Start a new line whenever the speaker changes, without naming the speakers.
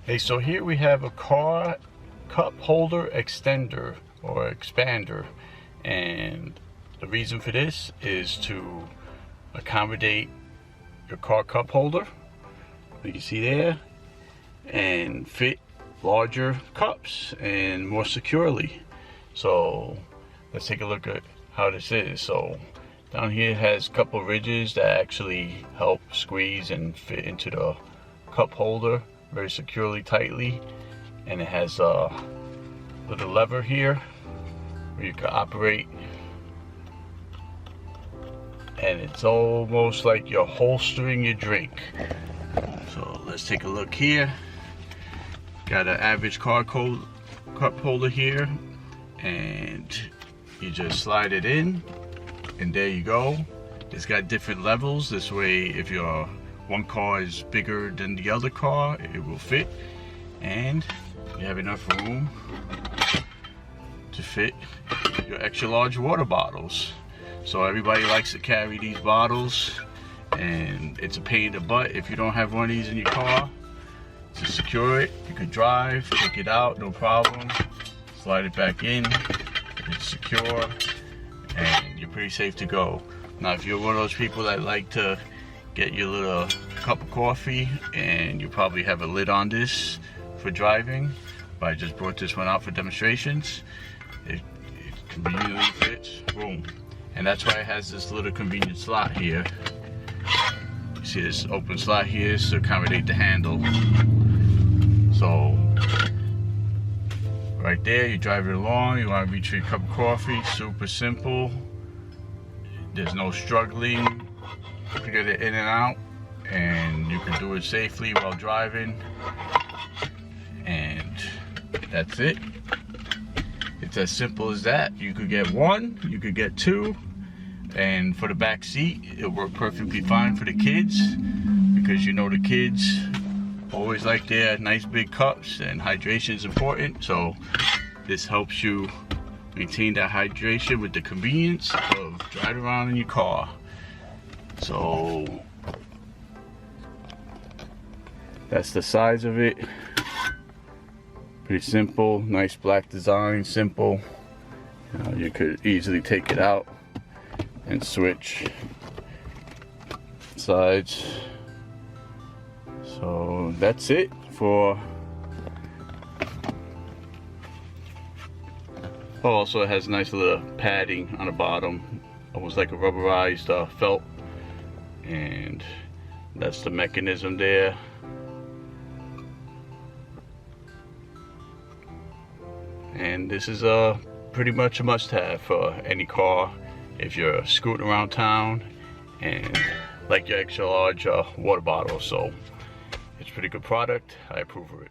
Hey, so here we have a car cup holder extender or expander, and the reason for this is to accommodate your car cup holder, you can see there, and fit larger cups and more securely. So let's take a look at how this is. So down here it has a couple ridges that actually help squeeze and fit into the cup holder very securely, tightly, and it has a little lever here where you can operate, and it's almost like you're holstering your drink. So let's take a look here. Got an average cup holder here, and you just slide it in, and there you go. It's got different levels. This way, if your one car is bigger than the other car, it will fit, and you have enough room to fit your extra large water bottles. So everybody likes to carry these bottles, and it's a pain in the butt if you don't have one of these in your car. To secure it, you could drive, take it out, no problem, slide it back in, it's secure, and you're pretty safe to go. Now if you're one of those people that like to get your little cup of coffee, and you probably have a lid on this for driving, but I just brought this one out for demonstrations. It conveniently fits, boom. And that's why it has this little convenient slot here. You see this open slot here is to accommodate the handle. So right there, you drive it along, you want to reach your cup of coffee, super simple. There's no struggling to get it in and out, and you can do it safely while driving, and that's it. It's as simple as that. You could get one, you could get two, and for the back seat it'll work perfectly fine for the kids, because you know the kids always like their nice big cups, and hydration is important. So this helps you maintain that hydration with the convenience of driving around in your car. So that's the size of it. Pretty simple, nice black design, simple. You could easily take it out and switch sides. So that's it for. Oh, also it has a nice little padding on the bottom, almost like a rubberized felt, and that's the mechanism there. And this is pretty much a must-have for any car if you're scooting around town and like your extra large water bottle. So it's a pretty good product. I approve of it.